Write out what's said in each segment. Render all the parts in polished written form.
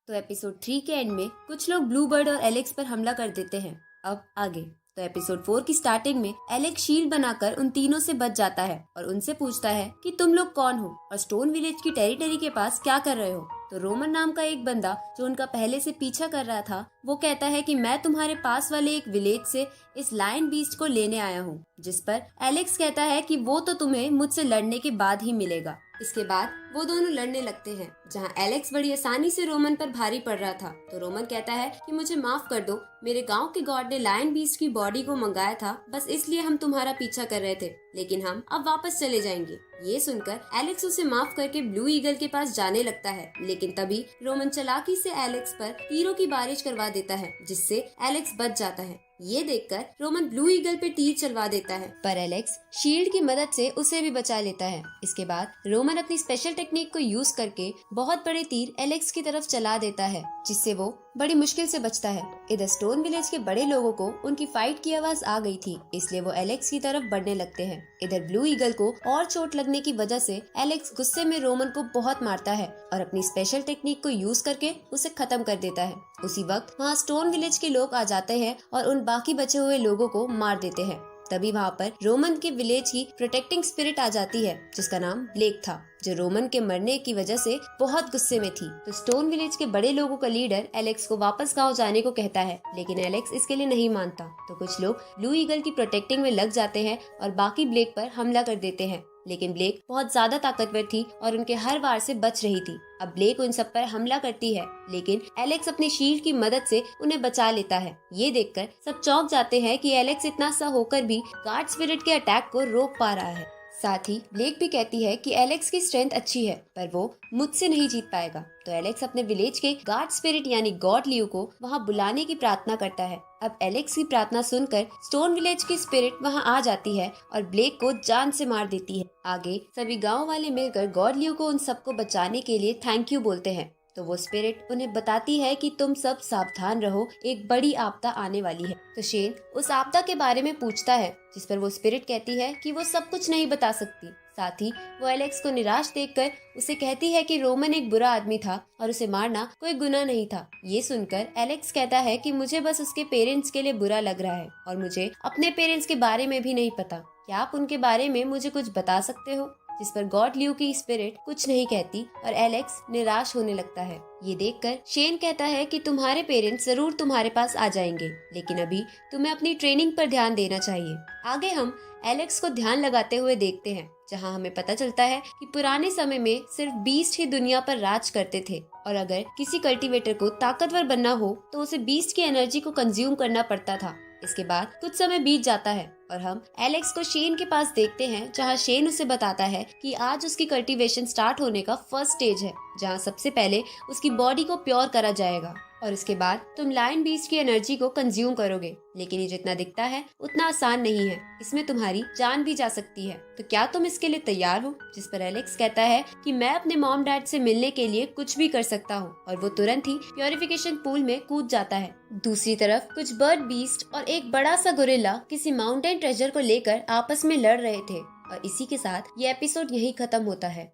तो एपिसोड 3 के एंड में कुछ लोग ब्लू बर्ड और एलेक्स पर हमला कर देते हैं। अब आगे तो एपिसोड 4 की स्टार्टिंग में एलेक्स शील्ड बनाकर उन तीनों से बच जाता है और उनसे पूछता है कि तुम लोग कौन हो और स्टोन विलेज की टेरिटरी के पास क्या कर रहे हो। तो रोमन नाम का एक बंदा जो उनका पहले से पीछा कर रहा था वो कहता है कि मैं तुम्हारे पास वाले एक विलेज से इस लायन बीस्ट को लेने आया हूँ, जिस पर एलेक्स कहता है कि वो तो तुम्हें मुझसे लड़ने के बाद ही मिलेगा। इसके बाद वो दोनों लड़ने लगते हैं, जहाँ एलेक्स बड़ी आसानी से रोमन पर भारी पड़ रहा था। तो रोमन कहता है कि मुझे माफ कर दो, मेरे गांव के गॉड ने लायन बीस्ट की बॉडी को मंगाया था, बस इसलिए हम तुम्हारा पीछा कर रहे थे, लेकिन हम अब वापस चले जाएंगे। ये सुनकर एलेक्स उसे माफ करके ब्लू ईगल के पास जाने लगता है, लेकिन तभी रोमन चालाकी से एलेक्स पर तीरों की बारिश करवा देता है, जिससे एलेक्स बच जाता है। ये देखकर रोमन ब्लू ईगल पे तीर चलवा देता है, पर एलेक्स शील्ड की मदद से उसे भी बचा लेता है। इसके बाद रोमन अपनी स्पेशल टेक्निक को यूज करके बहुत बड़े तीर एलेक्स की तरफ चला देता है, जिससे वो बड़ी मुश्किल से बचता है। इधर स्टोन विलेज के बड़े लोगों को उनकी फाइट की आवाज आ गई थी, इसलिए वो एलेक्स की तरफ बढ़ने लगते हैं। इधर ब्लू ईगल को और चोट लगने की वजह से एलेक्स गुस्से में रोमन को बहुत मारता है और अपनी स्पेशल टेक्निक को यूज करके उसे खत्म कर देता है। उसी वक्त वहाँ स्टोन विलेज के लोग आ जाते हैं और उन बाकी बचे हुए लोगों को मार देते हैं। तभी वहाँ पर रोमन के विलेज की प्रोटेक्टिंग स्पिरिट आ जाती है, जिसका नाम ब्लेक था, जो रोमन के मरने की वजह से बहुत गुस्से में थी। तो स्टोन विलेज के बड़े लोगों का लीडर एलेक्स को वापस गांव जाने को कहता है, लेकिन एलेक्स इसके लिए नहीं मानता। तो कुछ लोग ब्लू ईगल की प्रोटेक्टिंग में लग जाते हैं और बाकी ब्लेक पर हमला कर देते हैं, लेकिन ब्लेक बहुत ज्यादा ताकतवर थी और उनके हर वार से बच रही थी। अब ब्लेक उन सब पर हमला करती है, लेकिन एलेक्स अपनी शील्ड की मदद से उन्हें बचा लेता है। ये देखकर सब चौंक जाते हैं कि एलेक्स इतना सा होकर भी गार्ड स्पिरिट के अटैक को रोक पा रहा है। साथ ही ब्लेक भी कहती है कि एलेक्स की स्ट्रेंथ अच्छी है, पर वो मुझसे नहीं जीत पाएगा। तो एलेक्स अपने विलेज के गार्ड स्पिरिट यानी गॉड लियो को वहाँ बुलाने की प्रार्थना करता है। अब एलेक्स की प्रार्थना सुनकर स्टोन विलेज की स्पिरिट वहाँ आ जाती है और ब्लेक को जान से मार देती है। आगे सभी गाँव वाले मिलकर गॉड लियो को उन सबको बचाने के लिए थैंक यू बोलते हैं। तो वो स्पिरिट उन्हें बताती है कि तुम सब सावधान रहो, एक बड़ी आपदा आने वाली है। तो शेन उस आपदा के बारे में पूछता है, जिस पर वो स्पिरिट कहती है कि वो सब कुछ नहीं बता सकती। साथ ही वो एलेक्स को निराश देखकर उसे कहती है कि रोमन एक बुरा आदमी था और उसे मारना कोई गुनाह नहीं था। ये सुनकर एलेक्स कहता है कि मुझे बस उसके पेरेंट्स के लिए बुरा लग रहा है और मुझे अपने पेरेंट्स के बारे में भी नहीं पता। क्या आप उनके बारे में मुझे कुछ बता सकते हो? जिस पर गॉड लियो की स्पिरिट कुछ नहीं कहती और एलेक्स निराश होने लगता है। ये देखकर शेन कहता है कि तुम्हारे पेरेंट्स जरूर तुम्हारे पास आ जाएंगे, लेकिन अभी तुम्हें अपनी ट्रेनिंग पर ध्यान देना चाहिए। आगे हम एलेक्स को ध्यान लगाते हुए देखते हैं, जहां हमें पता चलता है कि पुराने समय में सिर्फ बीस्ट ही दुनिया पर राज करते थे और अगर किसी कल्टीवेटर को ताकतवर बनना हो तो उसे बीस्ट की एनर्जी को कंज्यूम करना पड़ता था। इसके बाद कुछ समय बीत जाता है और हम एलेक्स को शेन के पास देखते हैं, जहां शेन उसे बताता है कि आज उसकी कल्टीवेशन स्टार्ट होने का फर्स्ट स्टेज है, जहां सबसे पहले उसकी बॉडी को प्योर करा जाएगा और इसके बाद तुम लायन बीस्ट की एनर्जी को कंज्यूम करोगे। लेकिन ये जितना दिखता है उतना आसान नहीं है, इसमें तुम्हारी जान भी जा सकती है। तो क्या तुम इसके लिए तैयार हो? जिस पर एलेक्स कहता है कि मैं अपने मॉम डैड से मिलने के लिए कुछ भी कर सकता हूँ और वो तुरंत ही प्योरिफिकेशन पूल में कूद जाता है। दूसरी तरफ कुछ बर्ड बीस्ट और एक बड़ा सा गोरिल्ला किसी माउंटेन ट्रेजर को लेकर आपस में लड़ रहे थे और इसी के साथ ये एपिसोड यही खत्म होता है।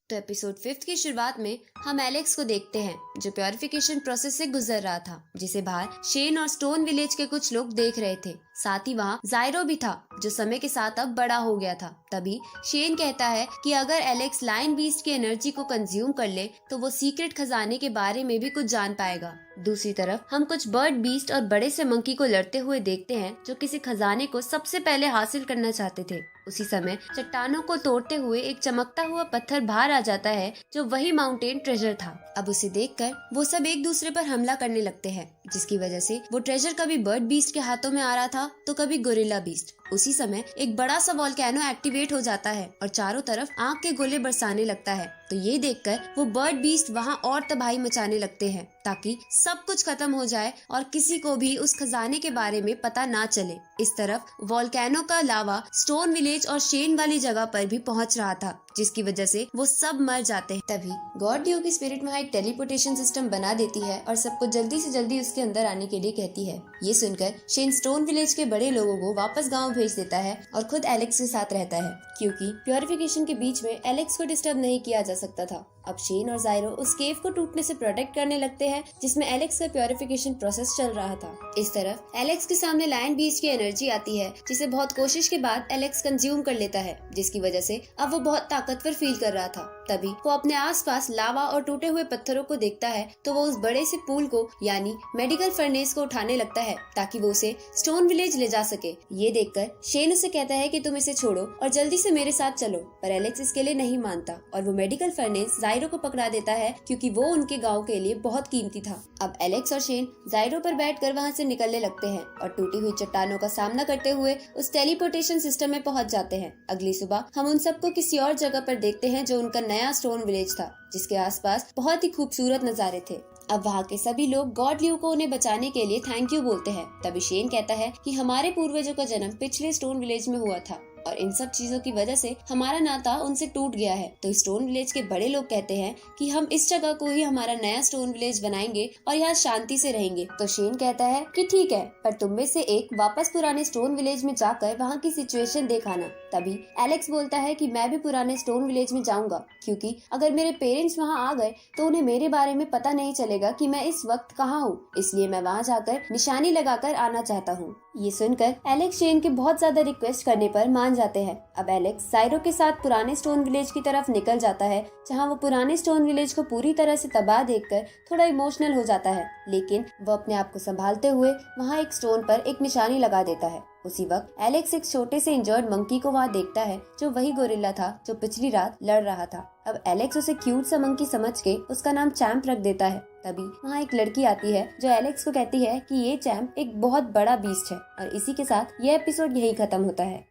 तो एपिसोड 5 की शुरुआत में हम एलेक्स को देखते हैं, जो प्योरिफिकेशन प्रोसेस से गुजर रहा था, जिसे बाहर शेन और स्टोन विलेज के कुछ लोग देख रहे थे। साथ ही वहाँ जायरो भी था, जो समय के साथ अब बड़ा हो गया था। तभी शेन कहता है कि अगर एलेक्स लायन बीस्ट की एनर्जी को कंज्यूम कर ले तो वो सीक्रेट खजाने के बारे में भी कुछ जान पाएगा। दूसरी तरफ हम कुछ बर्ड बीस्ट और बड़े से मंकी को लड़ते हुए देखते हैं, जो किसी खजाने को सबसे पहले हासिल करना चाहते थे। उसी समय चट्टानों को तोड़ते हुए एक चमकता हुआ पत्थर बाहर आ जाता है, जो वही माउंटेन ट्रेजर था। अब उसे देखकर वो सब एक दूसरे पर हमला करने लगते हैं, जिसकी वजह से वो ट्रेजर कभी बर्ड बीस्ट के हाथों में आ रहा था तो कभी गोरिल्ला बीस्ट। उसी समय एक बड़ा सा वोल्केनो एक्टिवेट हो जाता है और चारों तरफ आग के गोले बरसाने लगता है। तो ये देखकर वो बर्ड बीस्ट वहाँ और तबाही मचाने लगते हैं, ताकि सब कुछ खत्म हो जाए और किसी को भी उस खजाने के बारे में पता ना चले। इस तरफ वोल्केनो का लावा स्टोन विलेज और शेन वाली जगह पर भी पहुंच रहा था, जिसकी वजह से वो सब मर जाते हैं। तभी गॉड लियो की स्पिरिट वहाँ एक टेलीपोर्टेशन सिस्टम बना देती है और सबको जल्दी से जल्दी उसके अंदर आने के लिए कहती है। ये सुनकर शेन स्टोन विलेज के बड़े लोगों को वापस गाँव भेज देता है और खुद एलेक्स के साथ रहता है, क्योंकि प्योरिफिकेशन के बीच में एलेक्स को डिस्टर्ब नहीं किया जा सकता था। अब शेन और जायरो उस केव को टूटने से प्रोटेक्ट करने लगते हैं जिसमें एलेक्स का प्योरिफिकेशन प्रोसेस चल रहा था। इस तरफ एलेक्स के सामने लायन बीस्ट की एनर्जी आती है जिसे बहुत कोशिश के बाद एलेक्स कंज्यूम कर लेता है, जिसकी वजह से अब वो बहुत ताकतवर फील कर रहा था। तभी वो अपने आसपास लावा और टूटे हुए पत्थरों को देखता है तो वो उस बड़े से पूल को यानी मेडिकल फर्नेस को उठाने लगता है ताकि वो उसे स्टोन विलेज ले जा सके। ये देखकर शेन उसे कहता है कि तुम इसे छोड़ो और जल्दी से मेरे साथ चलो, पर एलेक्स इसके लिए नहीं मानता और वो मेडिकल फर्नेस जायरो को पकड़ा देता है क्योंकि वो उनके गाँव के लिए बहुत कीमती था। अब एलेक्स और शेन जायरो पर बैठकर वहाँ से निकलने लगते हैं और टूटी हुई चट्टानों का सामना करते हुए उस टेलीपोर्टेशन सिस्टम में पहुँच जाते हैं। अगली सुबह हम उन सबको किसी और जगह पर देखते हैं जो उनका नया स्टोन विलेज था, जिसके आसपास बहुत ही खूबसूरत नजारे थे। अब वहाँ के सभी लोग गॉड ल्यू को उन्हें बचाने के लिए थैंक यू बोलते हैं। तभी शेन कहता है कि हमारे पूर्वजों का जन्म पिछले स्टोन विलेज में हुआ था और इन सब चीजों की वजह से हमारा नाता उनसे टूट गया है। तो स्टोन विलेज के बड़े लोग कहते हैं कि हम इस जगह को ही हमारा नया स्टोन विलेज बनाएंगे और यहाँ शांति से रहेंगे। तो शेन कहता है कि ठीक है, पर तुम में से एक वापस पुराने स्टोन विलेज में जाकर वहाँ की सिचुएशन देखाना। तभी एलेक्स बोलता है कि मैं भी पुराने स्टोन विलेज में जाऊंगा, क्योंकि अगर मेरे पेरेंट्स वहाँ आ गए तो उन्हें मेरे बारे में पता नहीं चलेगा कि मैं इस वक्त कहाँ हूँ, इसलिए मैं वहाँ जाकर निशानी लगाकर आना चाहता हूँ। ये सुनकर एलेक्स शेन के बहुत ज्यादा रिक्वेस्ट करने पर मान जाते हैं। अब एलेक्स जायरो के साथ पुराने स्टोन विलेज की तरफ निकल जाता है, जहाँ वो पुराने स्टोन विलेज को पूरी तरह से तबाह देखकर थोड़ा इमोशनल हो जाता है, लेकिन वो अपने आप को संभालते हुए वहाँ एक स्टोन पर एक निशानी लगा देता है। उसी वक्त एलेक्स एक छोटे से इंजर्ड मंकी को वहाँ देखता है जो वही गोरिल्ला था जो पिछली रात लड़ रहा था। अब एलेक्स उसे क्यूट सा मंकी समझ के उसका नाम चैंप रख देता है। तभी वहाँ एक लड़की आती है जो एलेक्स को कहती है कि ये चैंप एक बहुत बड़ा बीस्ट है और इसी के साथ ये एपिसोड यही खत्म होता है।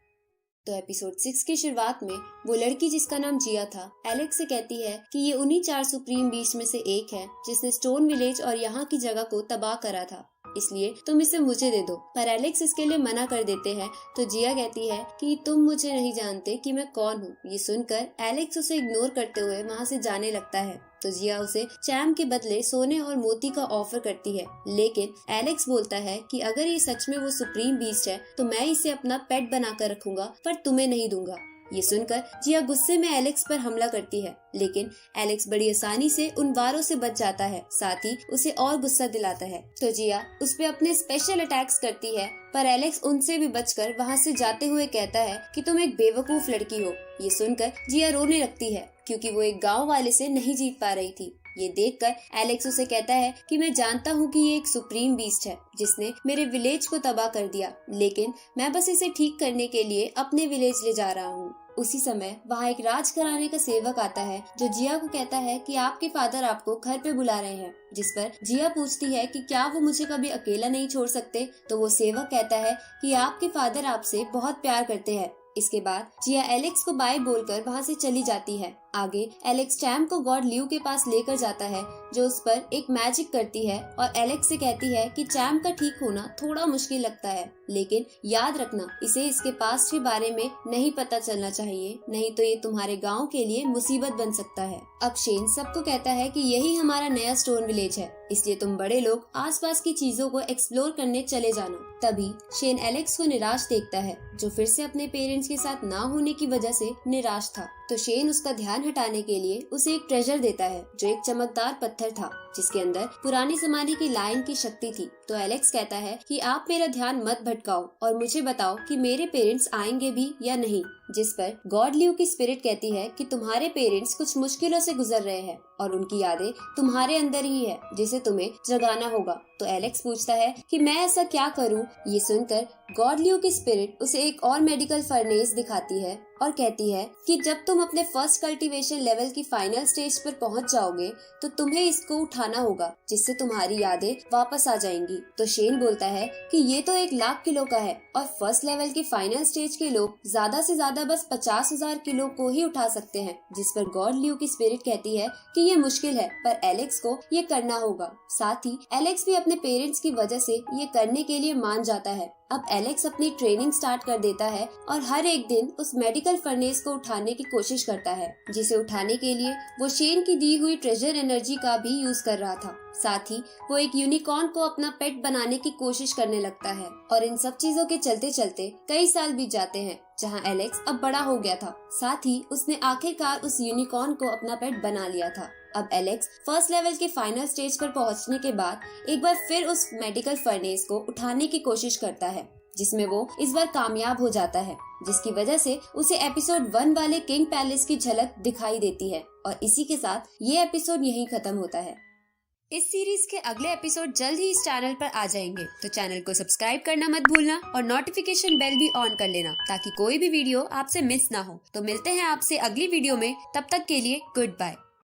तो एपिसोड 6 की शुरुआत में वो लड़की जिसका नाम जिया था एलेक्स से कहती है कि ये उन्हीं 4 सुप्रीम बीस्ट में से एक है जिसने स्टोन विलेज और यहाँ की जगह को तबाह करा था, इसलिए तुम इसे मुझे दे दो। पर एलेक्स इसके लिए मना कर देते हैं। तो जिया कहती है कि तुम मुझे नहीं जानते कि मैं कौन हूँ। ये सुनकर एलेक्स उसे इग्नोर करते हुए वहाँ से जाने लगता है। तो जिया उसे चैम के बदले सोने और मोती का ऑफर करती है, लेकिन एलेक्स बोलता है कि अगर ये सच में वो सुप्रीम बीस्ट है तो मैं इसे अपना पेट बनाकर रखूंगा, पर तुम्हें नहीं दूंगा। ये सुनकर जिया गुस्से में एलेक्स पर हमला करती है, लेकिन एलेक्स बड़ी आसानी से उन वारों से बच जाता है, साथ ही उसे और गुस्सा दिलाता है। तो जिया उस पे अपने स्पेशल अटैक्स करती है, पर एलेक्स उनसे भी बचकर वहाँ से जाते हुए कहता है कि तुम एक बेवकूफ लड़की हो। ये सुनकर जिया रोने लगती है क्योंकि वो एक गाँव वाले से नहीं जीत पा रही थी। ये देखकर एलेक्स उसे कहता है कि मैं जानता हूँ कि ये एक सुप्रीम बीस्ट है जिसने मेरे विलेज को तबाह कर दिया, लेकिन मैं बस इसे ठीक करने के लिए अपने विलेज ले जा रहा हूँ। उसी समय वहाँ एक राजघराने का सेवक आता है जो जिया को कहता है कि आपके फादर आपको घर पे बुला रहे हैं, जिस पर जिया पूछती है कि क्या वो मुझे कभी अकेला नहीं छोड़ सकते। तो वो सेवक कहता है कि आपके फादर आपसे बहुत प्यार करते हैं। इसके बाद जिया एलेक्स को बाय बोलकर वहाँ से चली जाती है। आगे एलेक्स चैम को गॉड ल्यू के पास लेकर जाता है जो उस पर एक मैजिक करती है और एलेक्स से कहती है कि चैम का ठीक होना थोड़ा मुश्किल लगता है, लेकिन याद रखना इसे इसके पास्ट के बारे में नहीं पता चलना चाहिए, नहीं तो ये तुम्हारे गांव के लिए मुसीबत बन सकता है। अब शेन सबको कहता है कि यही हमारा नया स्टोन विलेज है, इसलिए तुम बड़े लोग आसपास की चीजों को एक्सप्लोर करने चले जाना। तभी शेन एलेक्स को निराश देखता है जो फिर से अपने पेरेंट्स के साथ ना होने की वजह से निराश था। तो शेन उसका ध्यान हटाने के लिए उसे एक ट्रेजर देता है जो एक चमकदार पत्थर था जिसके अंदर पुरानी जमाने की लाइन की शक्ति थी। तो एलेक्स कहता है कि आप मेरा ध्यान मत भटकाओ और मुझे बताओ कि मेरे पेरेंट्स आएंगे भी या नहीं, जिस पर गॉड ल्यू की स्पिरिट कहती है कि तुम्हारे पेरेंट्स कुछ मुश्किलों से गुजर रहे हैं और उनकी यादें तुम्हारे अंदर ही है जिसे तुम्हें जगाना होगा। तो एलेक्स पूछता है कि मैं ऐसा क्या करूं? ये सुनकर गॉड ल्यू की स्पिरिट उसे एक और मेडिकल फर्नेस दिखाती है और कहती है कि जब तुम अपने फर्स्ट कल्टीवेशन लेवल की फाइनल स्टेज पर पहुंच जाओगे तो तुम्हें इसको उठाना होगा जिससे तुम्हारी यादें वापस आ जाएंगी। तो शेन बोलता है कि ये तो 1,00,000 किलो का है और फर्स्ट लेवल की फाइनल स्टेज के लोग ज्यादा से ज्यादा बस 50,000 किलो को ही उठा सकते हैं, जिस पर गॉड ल्यू की स्पिरिट कहती है कि ये मुश्किल है पर एलेक्स को ये करना होगा। साथ ही एलेक्स भी अपने पेरेंट्स की वजह से ये करने के लिए मान जाता है। अब एलेक्स अपनी ट्रेनिंग स्टार्ट कर देता है और हर एक दिन उस मेडिकल फर्नेस को उठाने की कोशिश करता है, जिसे उठाने के लिए वो शेन की दी हुई ट्रेजर एनर्जी का भी यूज कर रहा था। साथ ही वो एक यूनिकॉर्न को अपना पेट बनाने की कोशिश करने लगता है और इन सब चीजों के चलते चलते कई साल बीत जाते हैं, जहां एलेक्स अब बड़ा हो गया था। साथ ही उसने आखिरकार उस यूनिकॉर्न को अपना पेट बना लिया था। अब एलेक्स फर्स्ट लेवल के फाइनल स्टेज पर पहुंचने के बाद एक बार फिर उस मेडिकल फर्नेस को उठाने की कोशिश करता है, जिसमें वो इस बार कामयाब हो जाता है, जिसकी वजह से उसे एपिसोड 1 वाले किंग पैलेस की झलक दिखाई देती है। और इसी के साथ ये एपिसोड यहीं खत्म होता है। इस सीरीज के अगले एपिसोड जल्द ही इस चैनल पर आ जाएंगे, तो चैनल को सब्सक्राइब करना मत भूलना और नोटिफिकेशन बेल भी ऑन कर लेना, ताकि कोई भी वीडियो आपसे मिस ना हो। तो मिलते हैं आपसे अगली वीडियो में, तब तक के लिए गुड बाय।